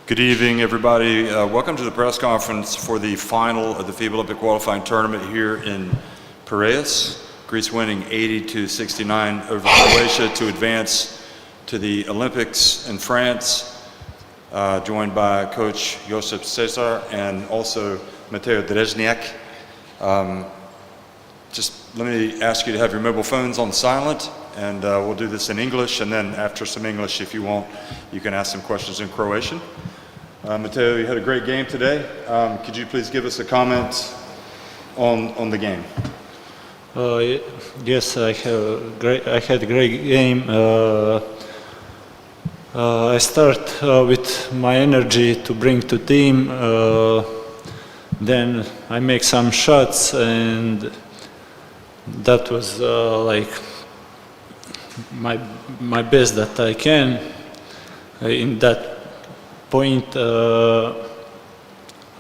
Good evening, everybody. Welcome to the press conference for the final of the FIBA Olympic qualifying tournament here in Piraeus. Greece winning 80-69 over Croatia to advance to the Olympics in France, joined by Coach Josip Cesar and also Mateo Drezniak. Just let me ask you to have your mobile phones on silent, and we'll do this in English, and then after some English, if you want, you can ask some questions in Croatian. Mateo, you had a great game today. Could you please give us a comment on the game? Yes, I had a great game. I start with my energy to bring to team. Then I make some shots, and that was like my best that I can. In that point,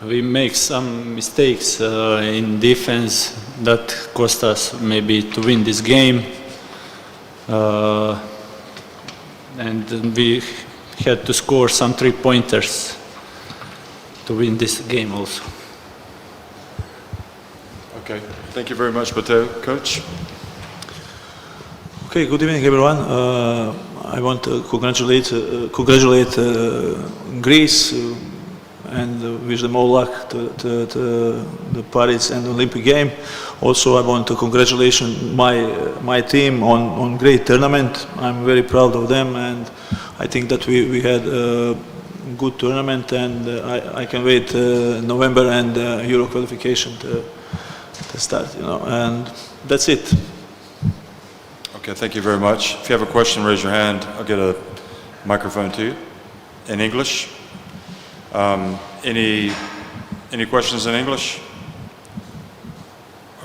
we make some mistakes in defense that cost us maybe to win this game, and we had to score some 3-pointers to win this game also. Okay, thank you very much, Mateo. Coach? Okay, good evening, everyone. I want to congratulate Greece and wish them all luck to the Paris and Olympic game. Also, I want to congratulate my team on great tournament. I'm very proud of them, and I think that we had a good tournament, and I can wait November and Euro qualification to start. And that's it. Okay, thank you very much. If you have a question, raise your hand. I'll get a microphone to you in English. Any questions in English?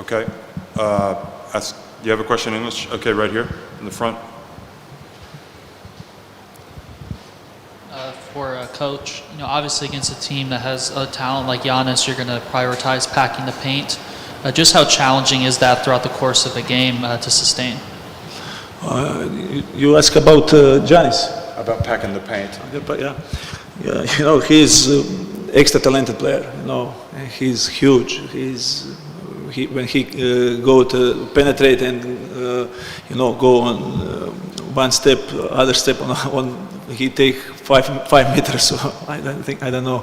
Okay. Do you have a question in English? Okay, right here in the front. For a coach, obviously against a team that has a talent like Giannis, you're going to prioritize packing the paint. Just how challenging is that throughout the course of a game to sustain? You ask about Giannis? About packing the paint. Yeah. He's extra talented player. He's huge. When he go to penetrate and go on one step, other step on he take 5 meters. So I don't know.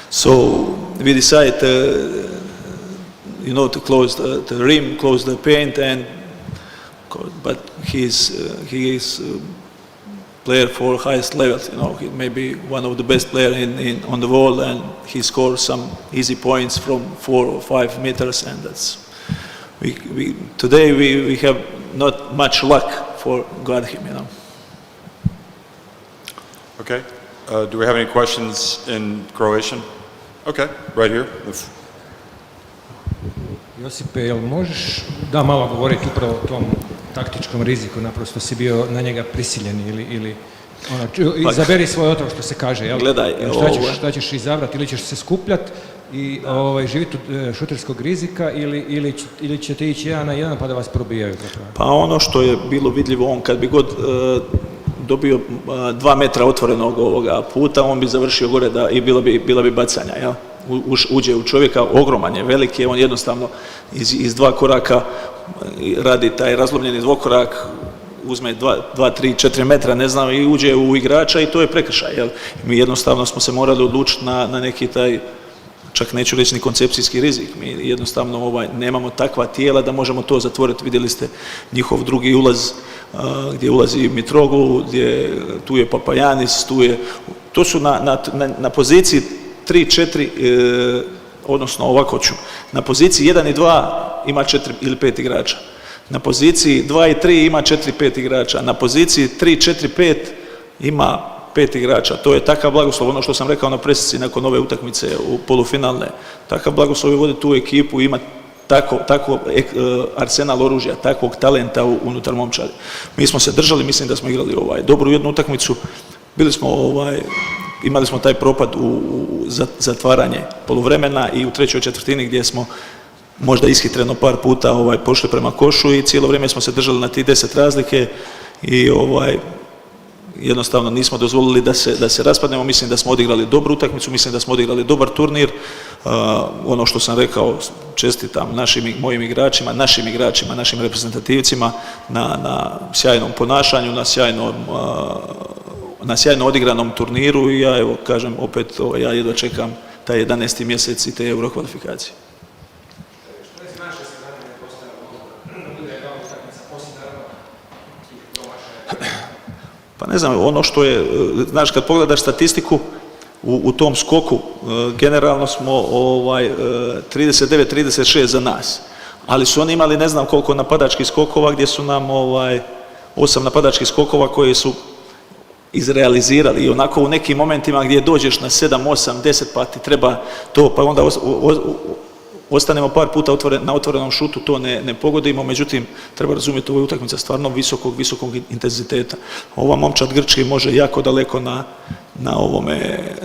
So we decide to close the rim, close the paint, but he is player for highest levels. He may be one of the best player on the world, and he scores some easy points from 4 or 5 meters, and that's today we have not much luck for guard him. Okay. Do we have any questions in Croatian? Okay, right here. Josipe, jel možeš malo govoriti upravo o tom taktičkom riziku, naprosto si bio na njega prisiljen ili izaberi svoj otrov, što se kaže, jel? Gledaj, šta ćeš izabrati, ili ćeš se skupljati i živjeti od šuterskog rizika ili ćete ići 1 na 1 pa da vas probijaju? Pa ono što je bilo vidljivo, on kad bi god dobio 2 metra otvorenog ovoga puta, on bi završio gore i bila bi bacanja, jel? Uđe u čovjeka, ogroman je, velik je, on jednostavno iz 2 koraka radi taj razlomljeni dvokorak, uzme 2, 3, 4 metra, ne znam, i uđe u igrača i to je prekršaj. Jel? Mi jednostavno smo se morali odlučiti na neki taj, čak neću reći ni koncepcijski rizik. Mi jednostavno nemamo takva tijela da možemo to zatvoriti. Vidjeli ste njihov drugi ulaz gdje ulazi Mitroglou, tu je Papajanis, to su na poziciji 3, 4, odnosno ovako ću, na poziciji 1 i 2 ima 4 ili 5 igrača, na poziciji 2 i 3 ima 4, 5 igrača, na poziciji 3, 4, 5 ima 5 igrača. To je takav blagoslov, ono što sam rekao na presici nakon ove utakmice u polufinalne, takav blagoslov je voditi tu ekipu, ima tako arsenal oružja, takvog talenta unutar momčadi. Mi smo se držali, mislim da smo igrali dobru jednu utakmicu, imali smo taj propad u zatvaranje poluvremena i u trećoj četvrtini gdje smo možda ishitreno par puta pošli prema košu i cijelo vrijeme smo se držali na tih 10 razlike i jednostavno nismo dozvolili da se raspadnemo. Mislim da smo odigrali dobru utakmicu, mislim da smo odigrali dobar turnir. Ono što sam rekao, čestitam mojim igračima, našim reprezentativcima na sjajnom ponašanju, na sjajno odigranom turniru i ja evo kažem opet, ja jedva čekam taj 11. mjesec i te euro kvalifikacije. Pa ne znam, ono što je, znaš, kad pogledaš statistiku u tom skoku, generalno smo 39-36 za nas, ali su oni imali ne znam koliko napadačkih skokova gdje su nam 8 napadačkih skokova koje su izrealizirali i onako u nekim momentima gdje dođeš na 7, 8, 10 pa ti treba to, pa onda ostanemo par puta na otvorenom šutu, to ne pogodimo, međutim, treba razumjeti, ovo je utakmica stvarno visokog intenziteta. Ova momčad Grčke može jako daleko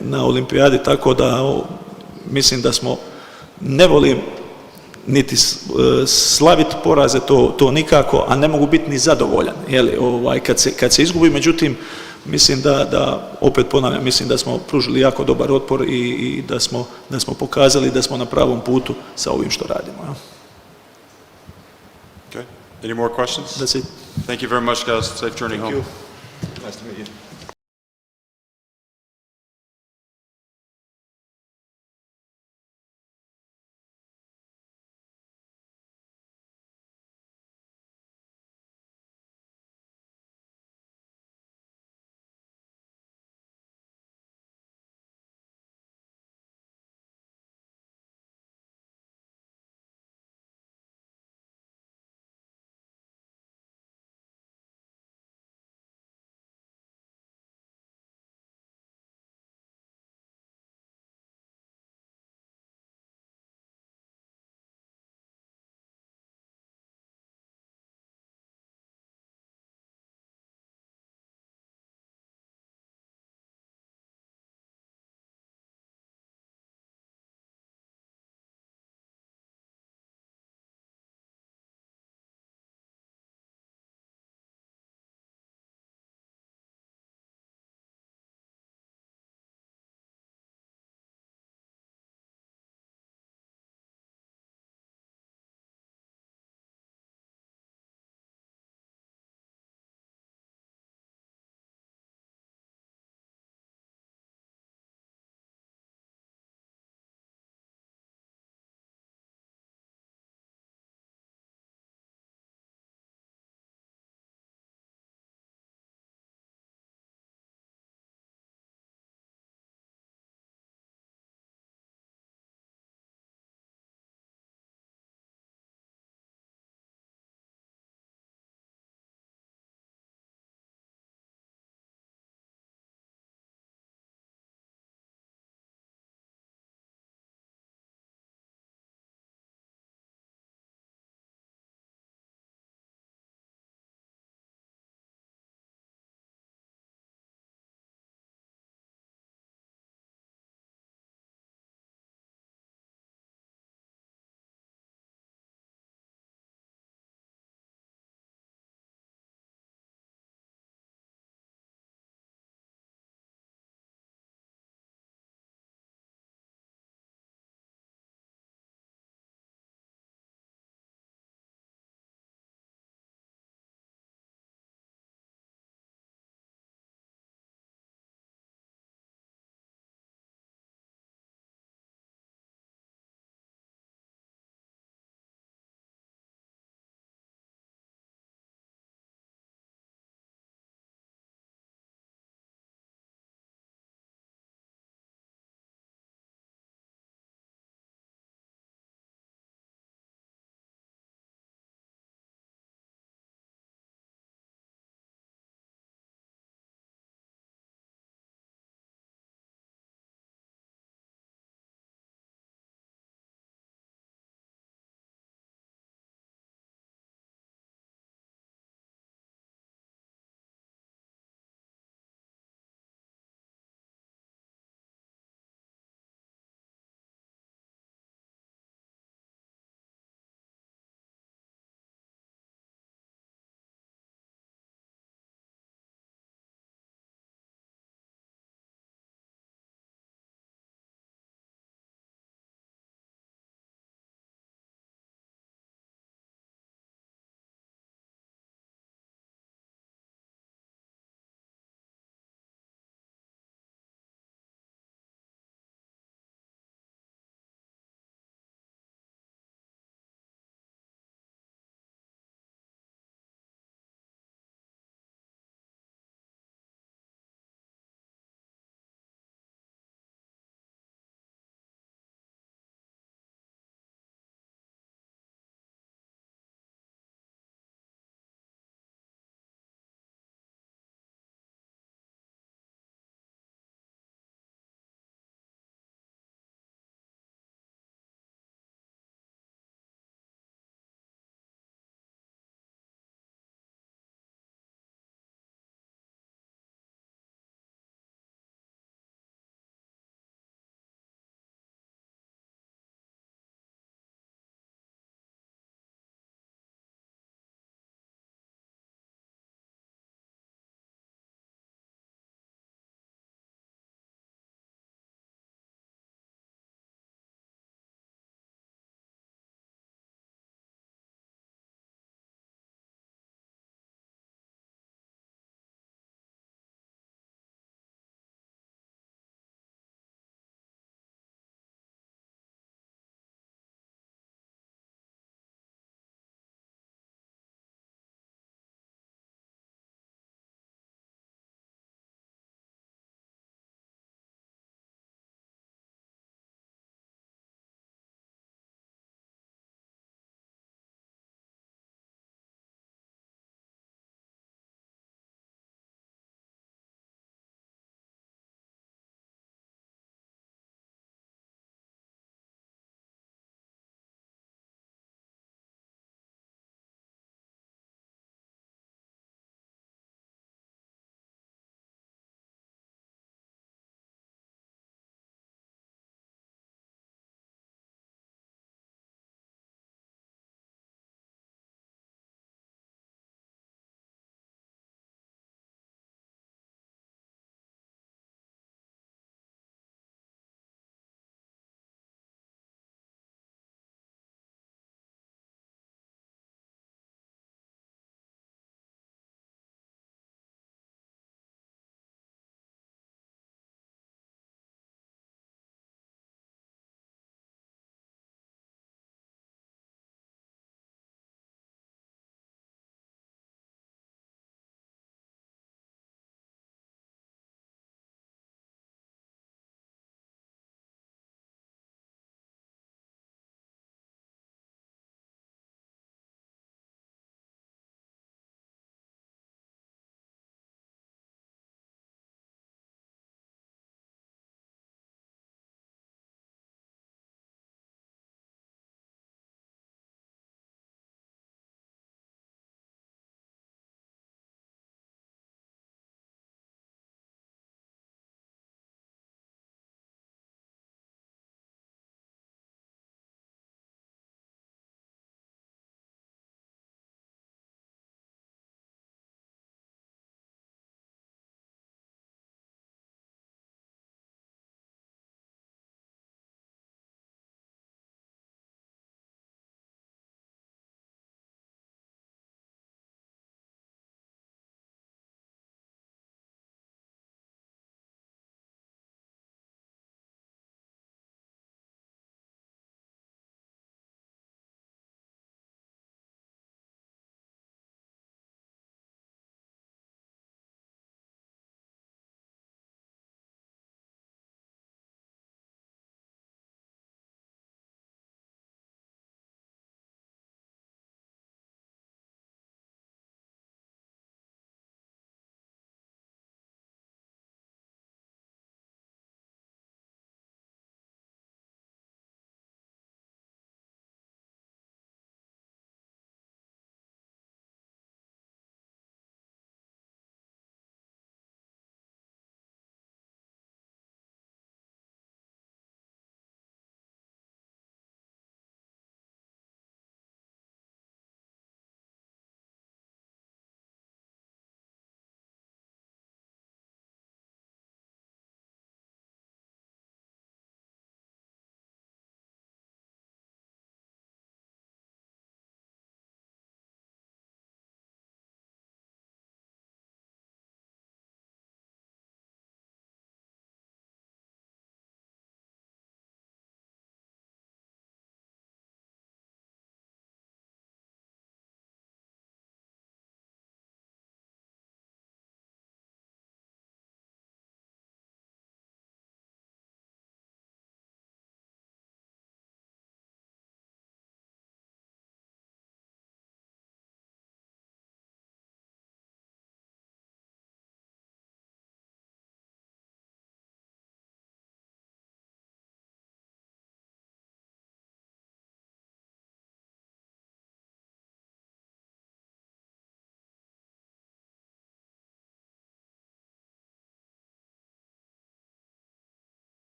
na olimpijadi, tako da mislim da smo, ne volim niti slaviti poraze, to nikako, a ne mogu biti ni zadovoljan, kad se izgubi, međutim, mislim da, opet ponavljam, mislim da smo pružili jako dobar otpor i da smo pokazali da smo na pravom putu sa ovim što radimo. Okay. Any more questions? That's it. Thank you very much, guys. Safe journey home. Nice to meet you.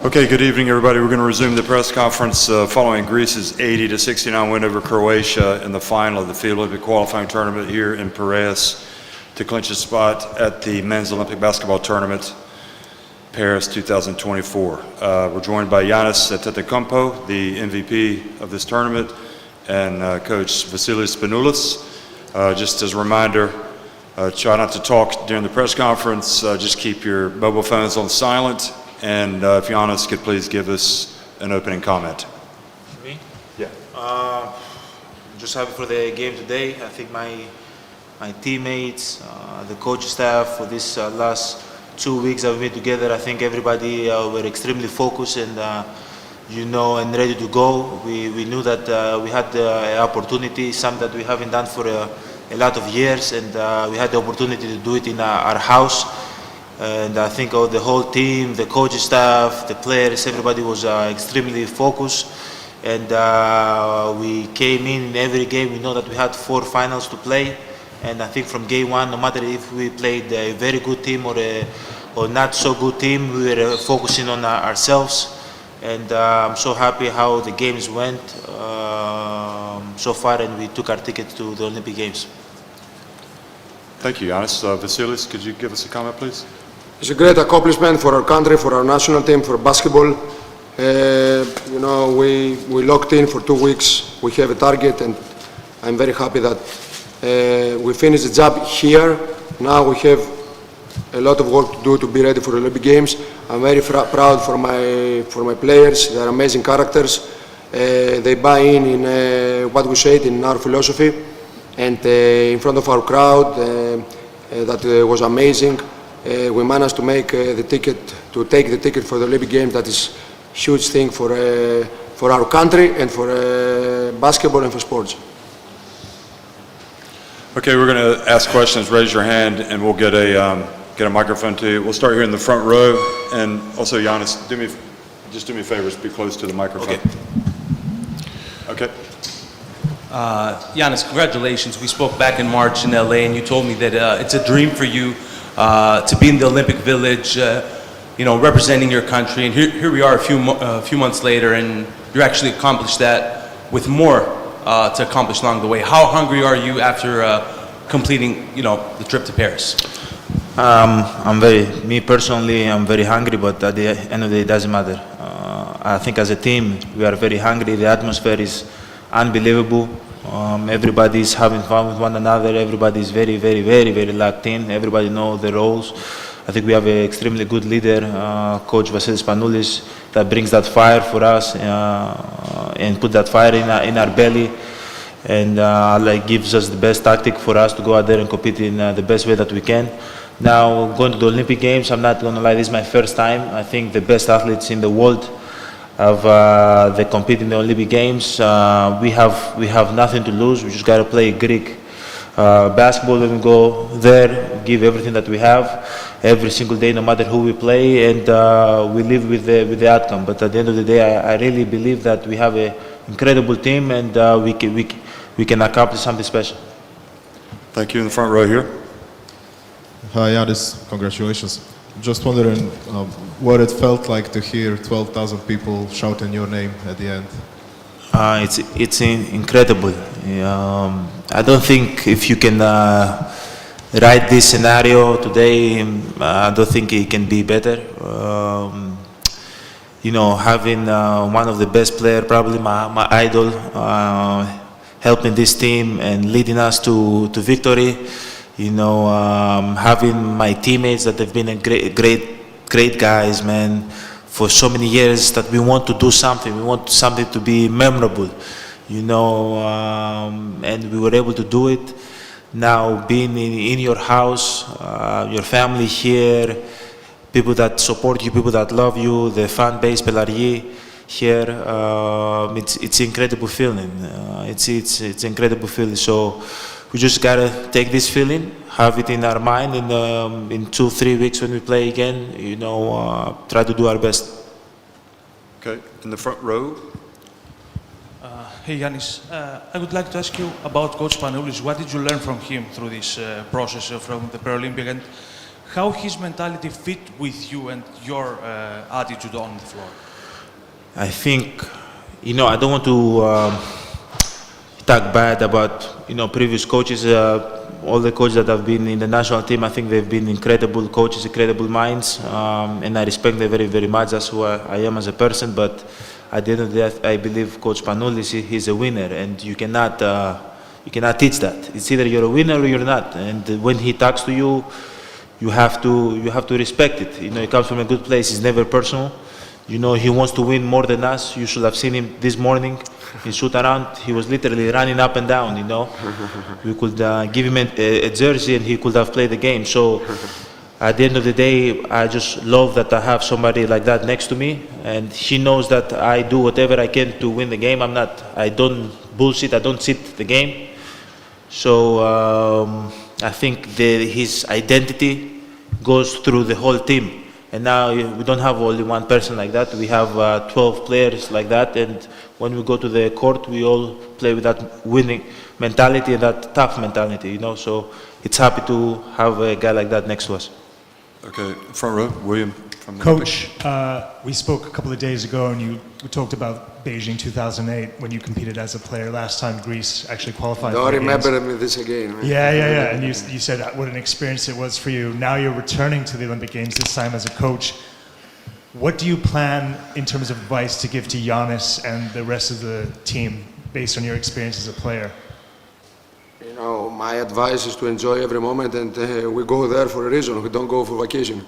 Okay, good evening, everybody. We're going to resume the press conference following Greece's 80-69 win over Croatia in the final of the FIBA Olympic qualifying tournament here in Piraeus to clinch a spot at the men's Olympic basketball tournament, Paris 2024. We're joined by Giannis Antetokounmpo, the MVP of this tournament, and Coach Vasilis Spanoulis. Just as a reminder, try not to talk during the press conference. Just keep your mobile phones on silent. And if Giannis could please give us an opening comment. Me? Yeah. Just happy for the game today. I think my teammates, the coach staff for this last 2 weeks that we've been together, I think everybody were extremely focused and and ready to go. We knew that we had the opportunity, something that we haven't done for a lot of years, and we had the opportunity to do it in our house. And I think the whole team, the coaching staff, the players, everybody was extremely focused. And we came in every game. We know that we had 4 finals to play. And I think from game one, no matter if we played a very good team or not so good team, we were focusing on ourselves. And I'm so happy how the games went so far, and we took our ticket to the Olympic Games. Thank you, Giannis. Vasilis, could you give us a comment, please? It's a great accomplishment for our country, for our national team, for basketball. We locked in for 2 weeks. We have a target, and I'm very happy that we finished the job here. Now we have a lot of work to do to be ready for the Olympic Games. I'm very proud for my players. They're amazing characters. They buy in what we said, in our philosophy, and in front of our crowd. That was amazing. We managed to make take the ticket for the Olympic Games. That is a huge thing for our country and for basketball and for sports. Okay, we're going to ask questions. Raise your hand, and we'll get a microphone to you. We'll start here in the front row, and also Giannis, do me a favor, be close to the microphone. Okay. Giannis, congratulations. We spoke back in March in LA, and you told me that it's a dream for you to be in the Olympic Village, representing your country. And here we are a few months later, and you actually accomplished that with more to accomplish along the way. How hungry are you after completing, the trip to Paris? Me personally, I'm very hungry, but at the end of the day, it doesn't matter. I think as a team, we are very hungry. The atmosphere is unbelievable. Everybody is having fun with one another. Everybody is very, very, very, very locked in. Everybody knows the roles. I think we have an extremely good leader, Coach Vasilis Spanoulis, that brings that fire for us and put that fire in our belly, and gives us the best tactic for us to go out there and compete in the best way that we can. Now, going to the Olympic Games, I'm not going to lie, this is my first time. I think the best athletes in the world they compete in the Olympic Games. We have nothing to lose. We just got to play Greek basketball when we go there, give everything that we have every single day, no matter who we play, and we live with the outcome. But at the end of the day, I really believe that we have an incredible team, and we can accomplish something special. Thank you. In the front row here. Hi, Giannis. Congratulations. Just wondering what it felt like to hear 12,000 people shouting your name at the end. It's incredible. I don't think if you can write this scenario today, I don't think it can be better. Having one of the best players, probably my idol, helping this team and leading us to victory. Having my teammates that have been a great guys, man, for so many years, that we want to do something. We want something to be memorable, and we were able to do it. Now, being in your house, your family here, people that support you, people that love you, the fan base, Pelarié here, it's incredible feeling. It's incredible feeling. So we just gotta take this feeling, have it in our mind, and in 2-3 weeks when we play again, try to do our best. Okay, in the front row. Hey Yannis, I would like to ask you about Coach Spanoulis. What did you learn from him through this process from the Paralympic, and how his mentality fit with you and your attitude on the floor? I think, I don't want to talk bad about, previous coaches. All the coaches that have been in the national team, I think they've been incredible coaches, incredible minds, and I respect them very, very much. That's who I am as a person. But at the end of the day, I believe Coach Panoulis, he's a winner, and you cannot teach that. It's either you're a winner or you're not. And when he talks to you, you have to respect it. He comes from a good place. It's never personal. He wants to win more than us. You should have seen him this morning in shoot around. He was literally running up and down. We could give him a jersey and he could have played the game. So at the end of the day, I just love that I have somebody like that next to me, and he knows that I do whatever I can to win the game. I don't bullshit. I don't sit the game. So I think his identity goes through the whole team. And now we don't have only one person like that. We have 12 players like that. And when we go to the court, we all play with that winning mentality and that tough mentality, So it's happy to have a guy like that next to us. Okay, front row, William. From the Coach, we spoke a couple of days ago and we talked about Beijing 2008 when you competed as a player. Last time Greece actually qualified. Don't remember this again. Man. Yeah. And you said what an experience it was for you. Now you're returning to the Olympic Games, this time as a coach. What do you plan in terms of advice to give to Giannis and the rest of the team based on your experience as a player? My advice is to enjoy every moment, and we go there for a reason. We don't go for vacation.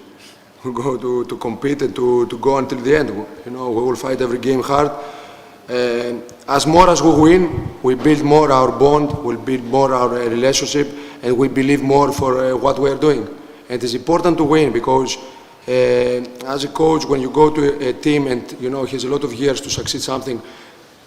We go to compete and to go until the end. We will fight every game hard. As more as we win, we build more our bond, we build more our relationship, and we believe more for what we are doing. And it's important to win because as a coach, when you go to a team and he has a lot of years to succeed something,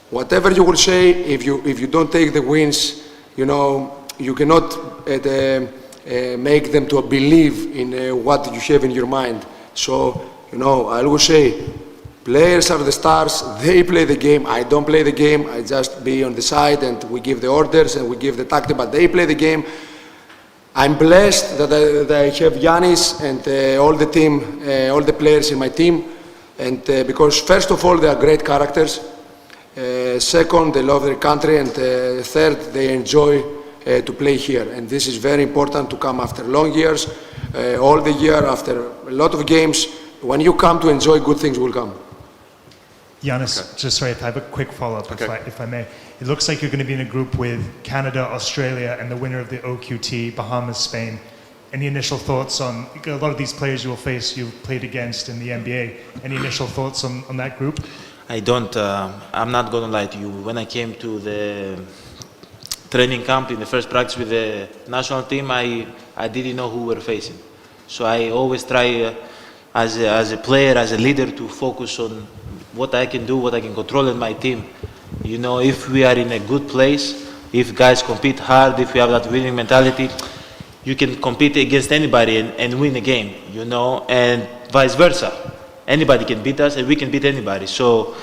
whatever you will say, if you don't take the wins, you cannot make them to believe in what you have in your mind. So, I always say, players are the stars, they play the game, I don't play the game, I just be on the side and we give the orders and we give the tactic, but they play the game. I'm blessed that I have Giannis and all the team, all the players in my team, and because first of all, they are great characters. Second, they love their country, and third, they enjoy to play here. And this is very important to come after long years, all the year, after a lot of games. When you come to enjoy, good things will come. Giannis, just sorry, if I have a quick follow-up, if I may. It looks like you're going to be in a group with Canada, Australia, and the winner of the OQT, Bahamas, Spain. Any initial thoughts on, a lot of these players you will face, you've played against in the NBA. Any initial thoughts on that group? I don't, I'm not going to lie to you. When I came to the training camp in the first practice with the national team, I didn't know who we were facing. So I always try as a player, as a leader, to focus on what I can do, what I can control in my team. If we are in a good place, if guys compete hard, if we have that winning mentality, you can compete against anybody and win a game, and vice versa. Anybody can beat us and we can beat anybody. So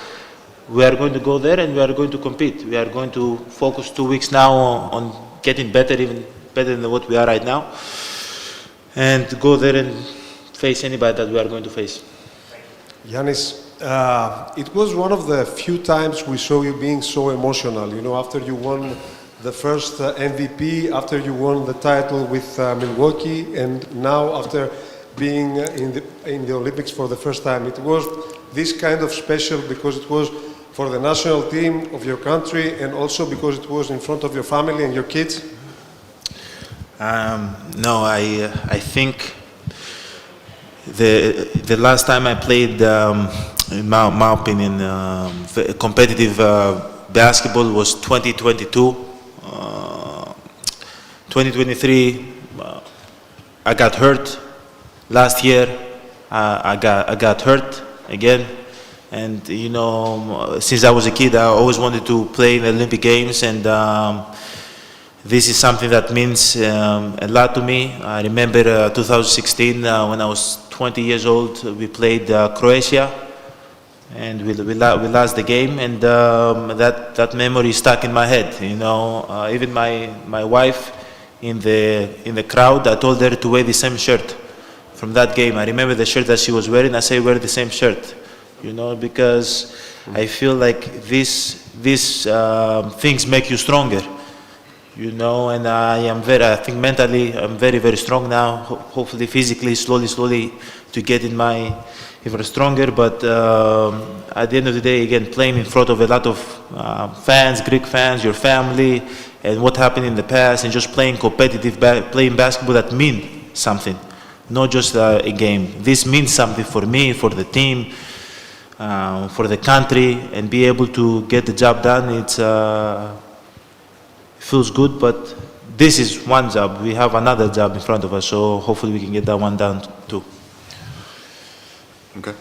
we are going to go there and we are going to compete. We are going to focus 2 weeks now on getting better, even better than what we are right now, and go there and face anybody that we are going to face. Giannis, it was one of the few times we saw you being so emotional. After you won the first MVP, after you won the title with Milwaukee, and now after being in the Olympics for the first time. It was this kind of special because it was for the national team of your country and also because it was in front of your family and your kids? No, I think the last time I played, in my opinion, competitive basketball was 2022. 2023, I got hurt. Last year, I got hurt again, and since I was a kid, I always wanted to play in the Olympic Games, and this is something that means a lot to me. I remember 2016 when I was 20 years old. We played Croatia, and we lost the game, and that memory stuck in my head. Even my wife in the crowd, I told her to wear the same shirt. from that game. I remember the shirt that she was wearing. I say wear the same shirt, you know, because I feel like these things make you stronger, you know. And I think mentally I'm very, very strong now. Hopefully physically, slowly to get in my even stronger. But at the end of the day, again, playing in front of a lot of fans, Greek fans, your family, and what happened in the past, and just playing competitive, playing basketball that means something, not just a game. This means something for me, for the team, for the country, and be able to get the job done. It feels good, but this is one job. We have another job in front of us, so hopefully we can get that one done too. Okay.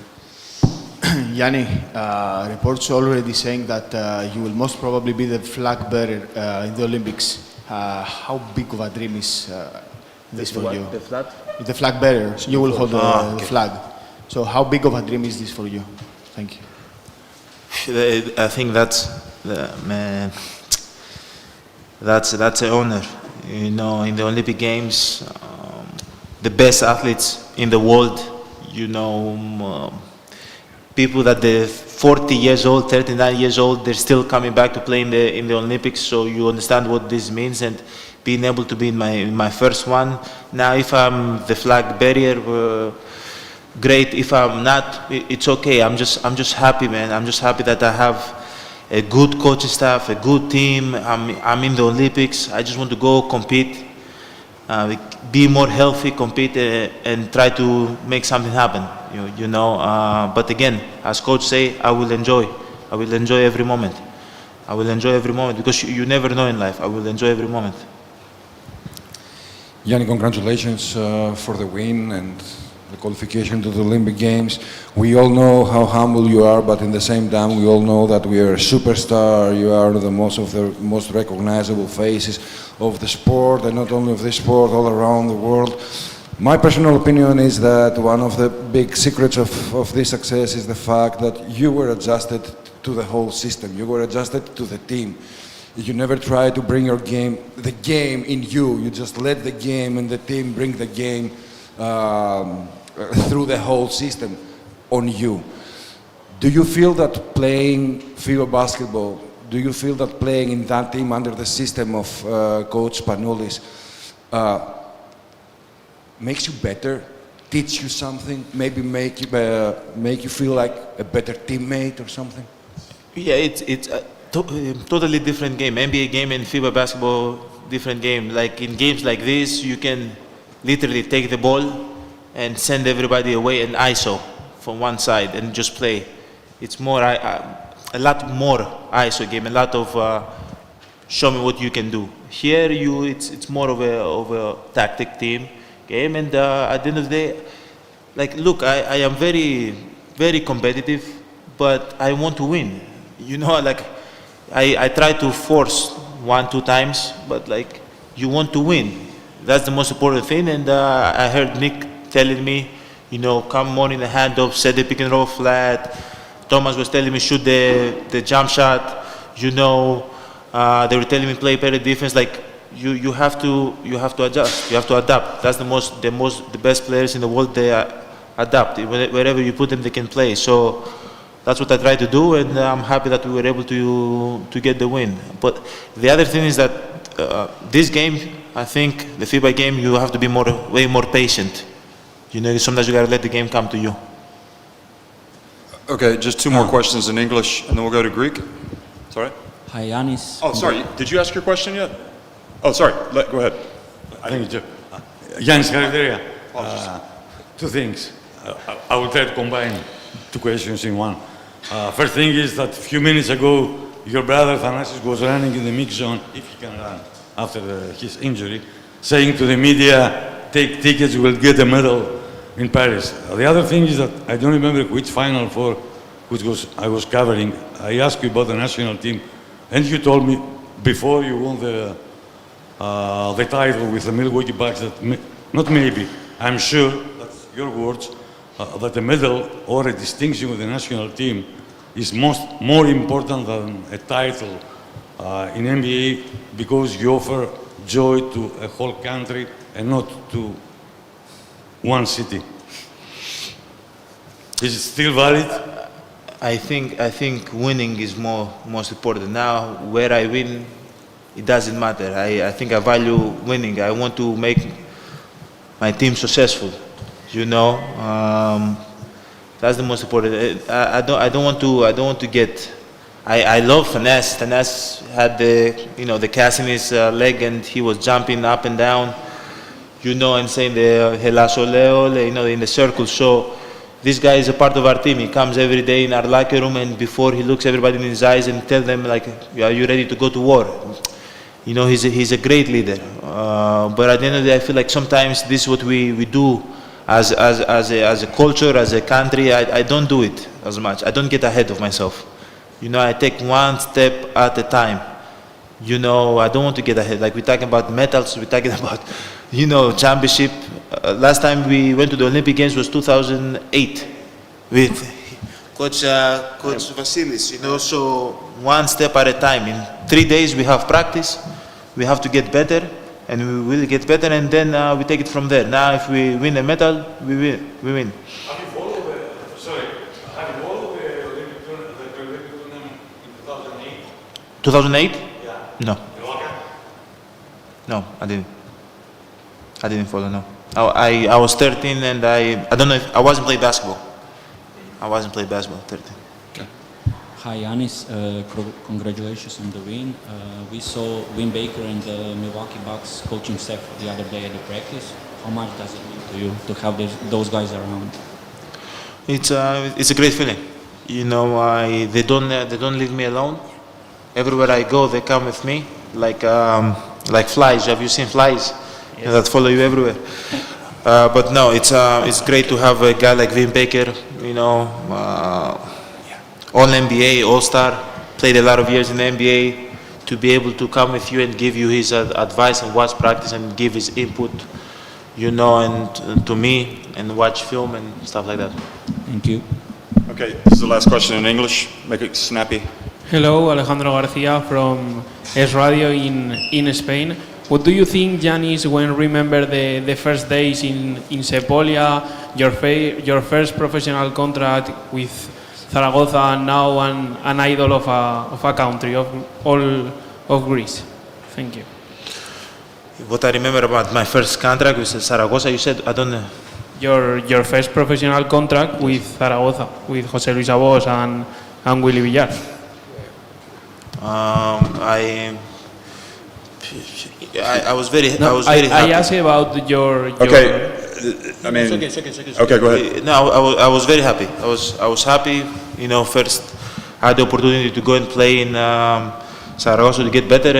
Yanni, reports already saying that you will most probably be the flag bearer in the Olympics. How big of a dream is this for you? The flag? The flag bearer. You will hold the flag. So how big of a dream is this for you? Thank you. I think that's an honor. You know, in the Olympic Games, the best athletes in the world, you know, people that they're 40 years old, 39 years old, they're still coming back to play in the Olympics. So you understand what this means, and being able to be in my first one. Now, if I'm the flag bearer, great. If I'm not, it's okay. I'm just happy, man. I'm just happy that I have a good coaching staff, a good team. I'm in the Olympics. I just want to go compete, be more healthy, compete, and try to make something happen. You know. But again, as coach say, I will enjoy every moment. I will enjoy every moment because you never know in life. I will enjoy every moment. Yanni, congratulations for the win and the qualification to the Olympic Games. We all know how humble you are, but in the same time, we all know that we are a superstar. You are the most recognizable faces of the sport, and not only of this sport, all around the world. My personal opinion is that one of the big secrets of this success is the fact that you were adjusted to the whole system. You were adjusted to the team. You never try to bring the game in you. You just let the game and the team bring the game through the whole system on you. Do you feel that playing FIBA basketball, do you feel that playing in that team under the system of Coach Spanoulis makes you better, teach you something, maybe make you feel like a better teammate or something? Yeah, it's a totally different game. NBA game and FIBA basketball, different game. Like in games like this, you can literally take the ball and send everybody away and ISO from one side and just play. It's more a lot more ISO game, a lot of show me what you can do. Here, it's more of a tactic team game, and at the end of the day, like, look, I am very, very competitive, but I want to win. You know, like, I try to force 1-2 times, but like, you want to win. That's the most important thing, and I heard Nick telling me, you know, come more in the handoff, set the pick and roll flat. Thomas was telling me shoot the jump shot. You know, they were telling me play better defense. Like, you have to adjust. You have to adapt. That's the best players in the world. They adapt. Wherever you put them, they can play. So that's what I try to do, and I'm happy that we were able to get the win. But the other thing is that this game, I think, the FIBA game, you have to be way more patient. You know, sometimes you gotta let the game come to you. Okay, just 2 more questions in English, and then we'll go to Greek. Sorry? Hi, Yannis. Oh, sorry. Did you ask your question yet? Oh, sorry. Go ahead. Thank you. Yannis Karideria. 2 things. I will try to combine 2 questions in one. First thing is that a few minutes ago, your brother Thanasis was running in the mix zone, if he can run, after his injury, saying to the media, take tickets, you will get a medal in Paris. The other thing is that I don't remember which Final Four, I was covering. I asked you about the national team, and you told me before you won the title with the Milwaukee Bucks that not maybe, I'm sure, that's your words, that a medal or a distinction with the national team is more important than a title in NBA because you offer joy to a whole country and not to one city. Is it still valid? I think winning is most important. Now, where I win, it doesn't matter. I think I value winning. I want to make my team successful. You know, that's the most important. I don't want to get. I love finesse. Finesse had the cast in his leg, and he was jumping up and down. You know, and saying the helasoleo, in the circle. So this guy is a part of our team. He comes every day in our locker room, and before he looks everybody in his eyes and tell them like, "Are you ready to go to war?" You know, he's a great leader. But at the end of the day, I feel like sometimes this is what we do as a culture, as a country. I don't do it as much. I don't get ahead of myself. You know, I take one step at a time. You know, I don't want to get ahead. Like we're talking about medals, we're talking about, championship. Last time we went to the Olympic Games was 2008 with Coach Vasilis. So one step at a time. In 3 days we have practice. We have to get better, and we will get better, and then we take it from there. Now, if we win a medal, we win. Have you followed the Olympic tournament in 2008? 2008? Yeah. No. No, I didn't follow, no. I was 13, and I don't know if I wasn't playing basketball. 13. Hi, Yanis. Congratulations on the win. We saw Win Baker and the Milwaukee Bucks coaching staff the other day at the practice. How much does it mean to you to have those guys around? It's a great feeling. They don't leave me alone. Everywhere I go, they come with me, like flies. Have you seen flies? Yes. That follow you everywhere. But no, it's great to have a guy like Vin Baker. All NBA, All-Star, played a lot of years in the NBA, to be able to come with you and give you his advice and watch practice and give his input, and to me, and watch film and stuff like that. Thank you. Okay, this is the last question in English. Make it snappy. Hello, Alejandro Garcia from Es Radio in Spain. What do you think, Giannis, when remember the first days in Sepolia, your first professional contract with Zaragoza, and now an idol of a country, of Greece? Thank you. What I remember about my first contract with Zaragoza, you said, I don't know. Your first professional contract with Zaragoza, with José Luis Abos and Willy Villar. I was very happy. I asked about your. Okay. I mean. Okay, go ahead. No, I was very happy. I was happy. First I had the opportunity to go and play in Zaragoza to get better,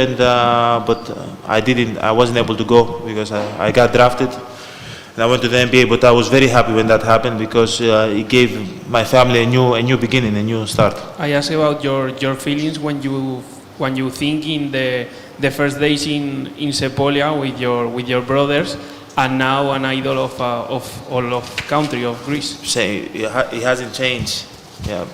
but I wasn't able to go because I got drafted. And I went to the NBA, but I was very happy when that happened because it gave my family a new beginning, a new start. I asked about your feelings when you think in the first days in Sepolia with your brothers, and now an idol of all of country of Greece. Say it hasn't changed. Yeah,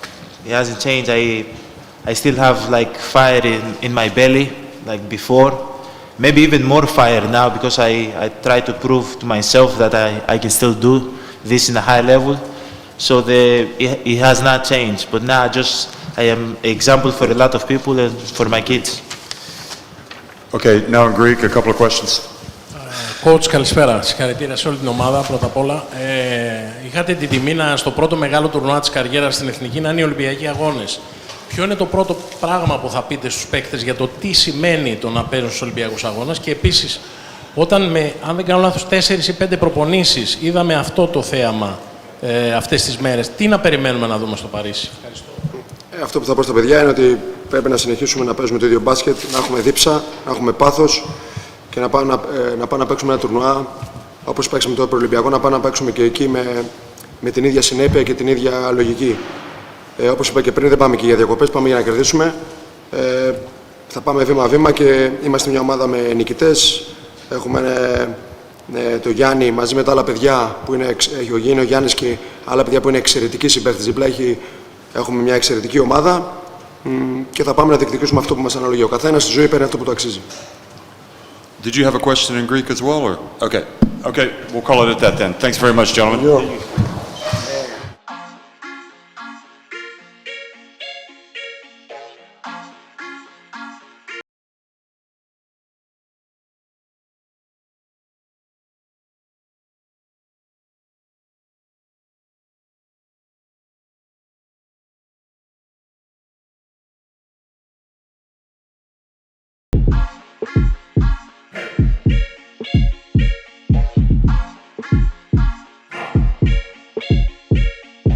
it hasn't changed. I still have like fire in my belly like before. Maybe even more fire now because I try to prove to myself that I can still do this in a high level. So it has not changed. But now I am an example for a lot of people and for my kids. Okay, now in Greek, a couple of questions. Coach, καλησπέρα. Συγχαρητήρια σε όλη την ομάδα πρώτα απ' όλα. Είχατε την τιμή στο πρώτο μεγάλο τουρνουά της καριέρας στην Εθνική να είναι οι Ολυμπιακοί Αγώνες. Ποιο είναι το πρώτο πράγμα που θα πείτε στους παίκτες για το τι σημαίνει το να παίζουν στους Ολυμπιακούς Αγώνες, και επίσης, όταν αν δεν κάνω λάθος, 4 ή 5 προπονήσεις είδαμε αυτό το θέαμα αυτές τις μέρες, τι να περιμένουμε να δούμε στο Παρίσι? Ευχαριστώ. Αυτό που θα πω στα παιδιά είναι ότι πρέπει να συνεχίσουμε να παίζουμε το ίδιο μπάσκετ, να έχουμε δίψα, να έχουμε πάθος και να πάμε να παίξουμε ένα τουρνουά όπως παίξαμε το Προολυμπιακό, να πάμε να παίξουμε και εκεί με την ίδια συνέπεια και την ίδια λογική. Όπως είπα και πριν, δεν πάμε και για διακοπές, πάμε για να κερδίσουμε. Θα πάμε βήμα-βήμα και είμαστε μια ομάδα με νικητές. Έχουμε το Γιάννη μαζί με τα άλλα παιδιά που έχει ο Γιάννης και άλλα παιδιά που είναι εξαιρετικοί συμπαίκτες δίπλα. Έχουμε μια εξαιρετική ομάδα και θα πάμε να διεκδικήσουμε αυτό που μας αναλογεί. Ο καθένας στη ζωή παίρνει αυτό που το αξίζει. Did you have a question in Greek as well, or? Okay, we'll call it at that then. Thanks very much, gentlemen.